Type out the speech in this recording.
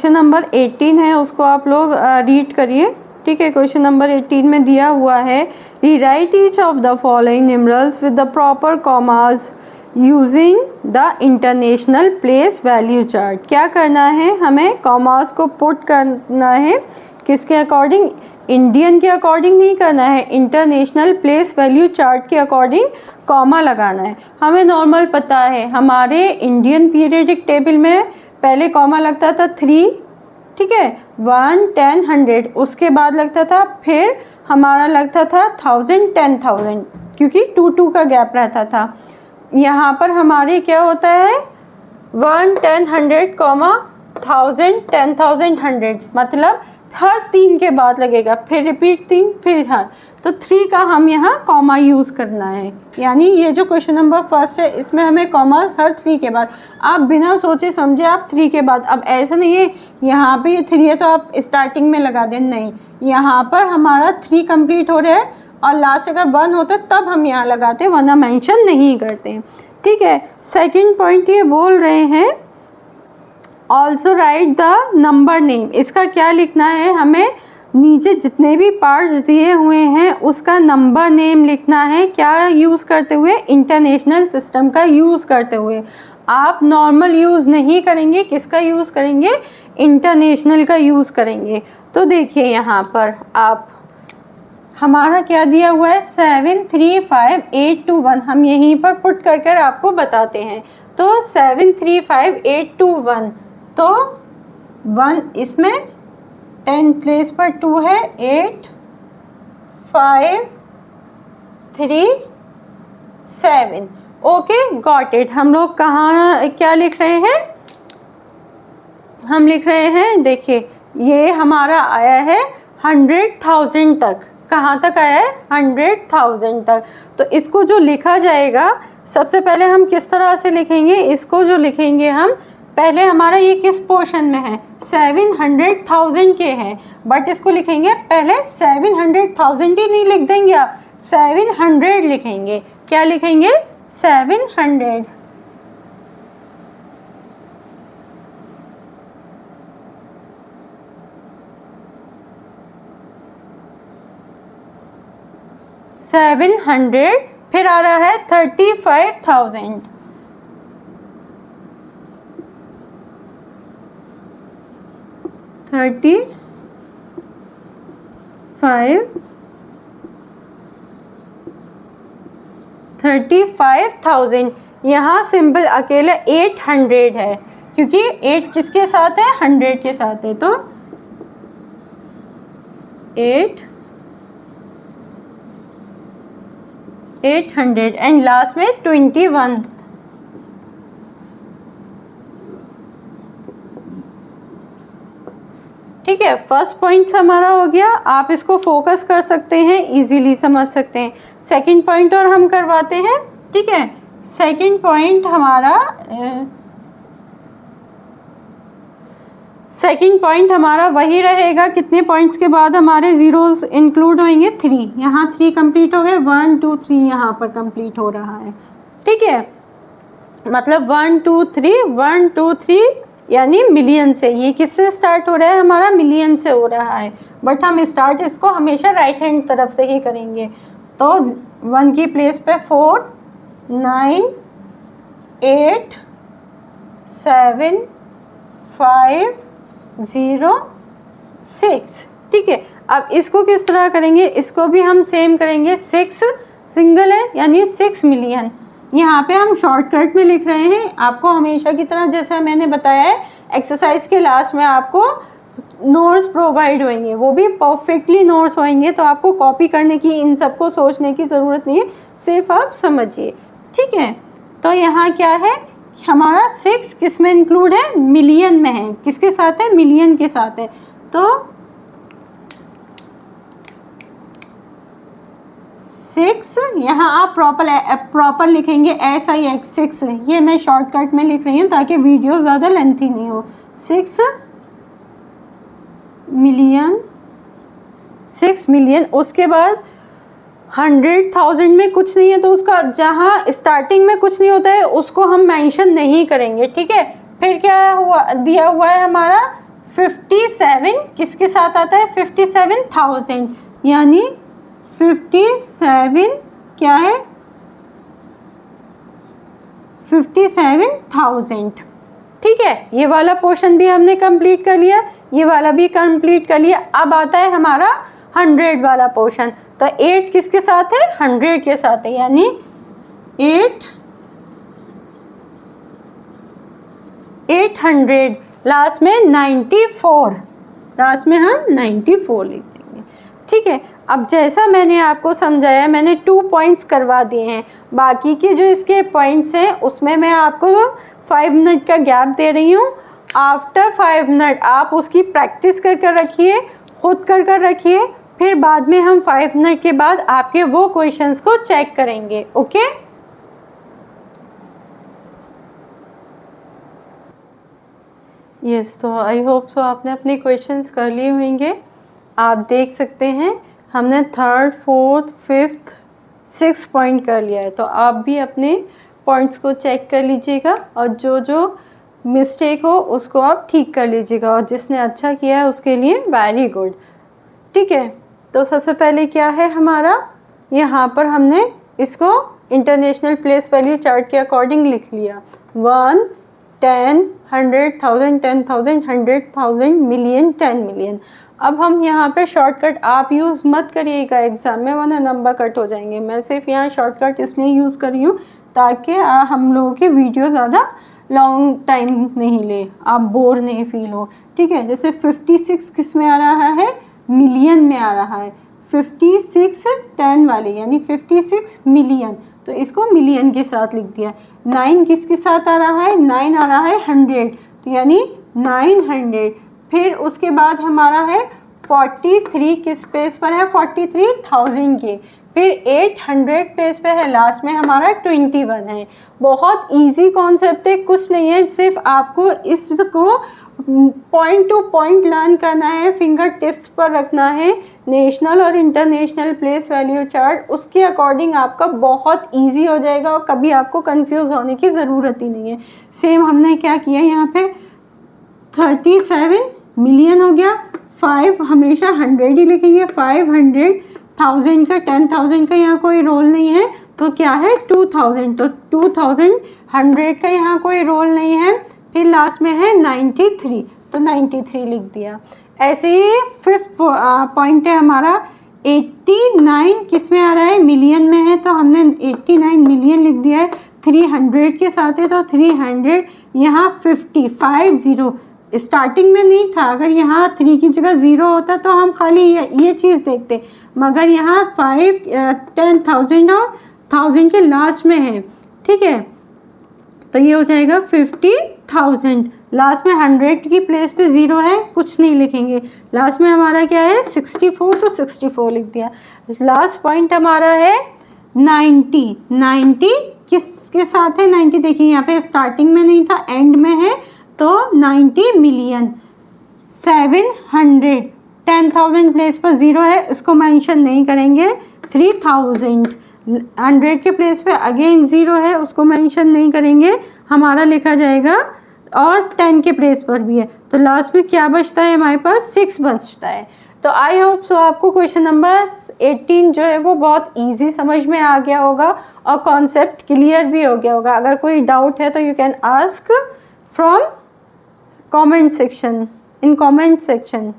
Question number 18 है उसको आप लोग रीड करिए। ठीक है, क्वेश्चन नंबर 18 में दिया हुआ है rewrite each of the following numerals with the proper commas using the international place value chart. क्या करना है, हमें कॉमास को पुट करना है किसके अकॉर्डिंग, इंडियन के अकॉर्डिंग नहीं करना है, इंटरनेशनल प्लेस वैल्यू चार्ट के अकॉर्डिंग कॉमा लगाना है। हमें नॉर्मल पता है हमारे इंडियन पीरियडिक टेबल में पहले कॉमा लगता था 3, ठीक है, 1, 10, 100, उसके बाद लगता था, फिर हमारा लगता था 1000, 10,000, क्योंकि 2 का गैप रहता था। यहाँ पर हमारे क्या होता है 1, 10, 100, 1000, 10,000, 100, मतलब हर 3 के बाद लगेगा, फिर रिपीट 3, फिर हर, तो 3 का हम यहाँ कॉमा यूज़ करना है। यानी ये जो क्वेश्चन नंबर फर्स्ट है इसमें हमें कॉमा हर 3 के बाद, आप बिना सोचे समझे आप 3 के बाद, अब ऐसा नहीं है यहाँ पे ये 3 है तो आप स्टार्टिंग में लगा दें, नहीं, यहाँ पर हमारा 3 कंप्लीट हो रहा है और लास्ट अगर 1 होता है तब हम यहाँ लगाते हैं, वरना मेंशन नहीं करते हैं। ठीक है, सेकंड पॉइंट ये बोल रहे हैं also right the number name. इसका क्या लिखना है, हमें नीचे जितने भी पार्ट्स दिए हुए हैं उसका नंबर नेम लिखना है। क्या यूज़ करते हुए, इंटरनेशनल सिस्टम का यूज़ करते हुए। आप नॉर्मल यूज़ नहीं करेंगे, किसका यूज़ करेंगे, इंटरनेशनल का यूज़ करेंगे। तो देखिए यहाँ पर आप हमारा क्या दिया हुआ है 735821, हम यहीं पर पुट कर आपको बताते हैं। तो 735821, तो 1 इसमें 10 प्लेस पर 2 है, 8, 5, 3, 7। Okay, got it. हम लोग कहाँ क्या लिख रहे हैं, हम लिख रहे हैं, देखिए ये हमारा आया है 100,000 तक। कहाँ तक आया है, 100,000 तक। तो इसको जो लिखा जाएगा सबसे पहले हम किस तरह से लिखेंगे, इसको जो लिखेंगे हम पहले, हमारा ये किस पोर्शन में है, 700,000 के हैं, बट इसको लिखेंगे पहले 700,000 ही नहीं लिख देंगे आप, 700 लिखेंगे। क्या लिखेंगे, 700। फिर आ रहा है 35,000, 35,000। यहाँ सिंपल अकेले 800 है, क्योंकि 8 किसके साथ है, 100 के साथ है, तो 800 एंड लास्ट में 21। ठीक है, फर्स्ट पॉइंट हमारा हो गया, आप इसको फोकस कर सकते हैं, इजीली समझ सकते हैं। सेकंड पॉइंट और हम करवाते हैं। ठीक है, सेकंड पॉइंट हमारा वही रहेगा। कितने पॉइंट्स के बाद हमारे जीरोस इंक्लूड होंगे, 3। यहाँ 3 कंप्लीट हो गए, 1, 2, 3 यहाँ पर कंप्लीट हो रहा है। ठीक है, मतलब 1, 2, 3, 1, 2, 3 यानी मिलियन से। ये किससे स्टार्ट हो रहा है, हमारा मिलियन से हो रहा है, बट हम स्टार्ट इसको हमेशा राइट हैंड तरफ से ही करेंगे। तो 1 की प्लेस पे 4, 9, 8, 7, 5, 0, 6। ठीक है, अब इसको किस तरह करेंगे, इसको भी हम सेम करेंगे। 6 सिंगल है यानी 6 मिलियन। यहाँ पे हम शॉर्टकट में लिख रहे हैं, आपको हमेशा की तरह जैसा मैंने बताया है, एक्सरसाइज के लास्ट में आपको नोट्स प्रोवाइड होंगे, वो भी परफेक्टली नोट्स होंगे, तो आपको कॉपी करने की, इन सबको सोचने की ज़रूरत नहीं है, सिर्फ आप समझिए। ठीक है, तो यहाँ क्या है, हमारा 6 किस में इंक्लूड है, मिलियन में है। किसके साथ है, मिलियन के साथ है। तो 6 यहाँ आप प्रॉपर लिखेंगे, SIX 6। ये मैं शॉर्टकट में लिख रही हूँ ताकि वीडियो ज़्यादा लेंथी नहीं हो। 6 मिलियन। उसके बाद 100,000 में कुछ नहीं है, तो उसका जहाँ स्टार्टिंग में कुछ नहीं होता है उसको हम मेंशन नहीं करेंगे। ठीक है, फिर क्या हुआ, दिया हुआ है हमारा 57 किसके साथ आता है, 57,000, यानी 57 क्या है, 57,000। ठीक है, ये वाला पोर्शन भी हमने कंप्लीट कर लिया, ये वाला भी कंप्लीट कर लिया। अब आता है हमारा 100 वाला पोर्शन। तो 8 किसके साथ है, 100 के साथ है, यानी 800, लास्ट में 94, लास्ट में हम 94 लिख देंगे। ठीक है, अब जैसा मैंने आपको समझाया, मैंने 2 पॉइंट्स करवा दिए हैं, बाकी के जो इसके पॉइंट्स हैं उसमें मैं आपको 5 मिनट का गैप दे रही हूँ। आफ्टर 5 मिनट आप उसकी प्रैक्टिस कर रखिए, खुद कर रखिए, फिर बाद में हम 5 मिनट के बाद आपके वो क्वेश्चंस को चेक करेंगे। ओके, यस, तो आई होप सो आपने अपने क्वेश्चंस कर लिए होंगे। आप देख सकते हैं हमने 3rd, 4th, 5th, 6th point कर लिया है। तो आप भी अपने पॉइंट्स को चेक कर लीजिएगा और जो जो मिस्टेक हो उसको आप ठीक कर लीजिएगा, और जिसने अच्छा किया है उसके लिए वेरी गुड। ठीक है, तो सबसे पहले क्या है हमारा, यहाँ पर हमने इसको इंटरनेशनल प्लेस वैल्यू चार्ट के अकॉर्डिंग लिख लिया। 1, 10, 100,000, 10,000, 100,000, मिलियन, 10 मिलियन। अब हम यहाँ पे शॉर्टकट आप यूज़ मत करिएगा एग्ज़ाम में, वरना नंबर कट हो जाएंगे। मैं सिर्फ यहाँ शॉर्टकट इसलिए यूज़ कर रही हूँ ताकि हम लोगों की वीडियो ज़्यादा लॉन्ग टाइम नहीं ले, आप बोर नहीं फील हो। ठीक है, जैसे 56 किस में आ रहा है, मिलियन में आ रहा है। 56 10 वाले यानी 56 मिलियन, तो इसको मिलियन के साथ लिख दिया। 9 किसके साथ आ रहा है, 9 आ रहा है 100, तो यानी 900। फिर उसके बाद हमारा है 43 किस पेज पर है, 43,000 के। फिर 800 पेज पे है, लास्ट में हमारा 21 है। बहुत इजी कॉन्सेप्ट है, कुछ नहीं है, सिर्फ आपको इसको पॉइंट टू पॉइंट लर्न करना है, फिंगर टिप्स पर रखना है। नेशनल और इंटरनेशनल प्लेस वैल्यू चार्ट, उसके अकॉर्डिंग आपका बहुत इजी हो जाएगा और कभी आपको कंफ्यूज होने की ज़रूरत ही नहीं है। सेम हमने क्या किया यहाँ पे, 37 मिलियन हो गया, 5 हमेशा 100 ही लिखेंगे, 500,000 का 10,000 का यहाँ कोई रोल नहीं है, तो क्या है 2000, तो 2000, 100 का यहाँ कोई रोल नहीं है। फिर लास्ट में है 93, तो 93 लिख दिया। ऐसे ही 5th पॉइंट है हमारा 89 किस में आ रहा है, मिलियन में है, तो हमने 89 मिलियन लिख दिया है। 300 के साथ है, तो 300, यहाँ 50 स्टार्टिंग में नहीं था, अगर यहाँ 3 की जगह 0 होता तो हम खाली ये चीज़ देखते, मगर यहाँ 5 10,000 और 1000 के लास्ट में है। ठीक है, तो ये हो जाएगा 50,000। लास्ट में 100 की प्लेस पे 0 है, कुछ नहीं लिखेंगे। लास्ट में हमारा क्या है 64, तो 64 लिख दिया। लास्ट पॉइंट हमारा है 90 किसके साथ है, 90 देखिए यहाँ पे स्टार्टिंग में नहीं था, एंड में है, तो 90 मिलियन। 700 10,000 प्लेस पर 0 है, इसको मेंशन नहीं करेंगे। 3000 100 के प्लेस पे अगेन 0 है, उसको मेंशन नहीं करेंगे, हमारा लिखा जाएगा। और 10 के प्लेस पर भी है, तो लास्ट में क्या बचता है हमारे पास, 6 बचता है। तो आई होप सो आपको क्वेश्चन नंबर 18 जो है वो बहुत इजी समझ में आ गया होगा और कॉन्सेप्ट क्लियर भी हो गया होगा। अगर कोई डाउट है तो you can ask from comment section, in comment section.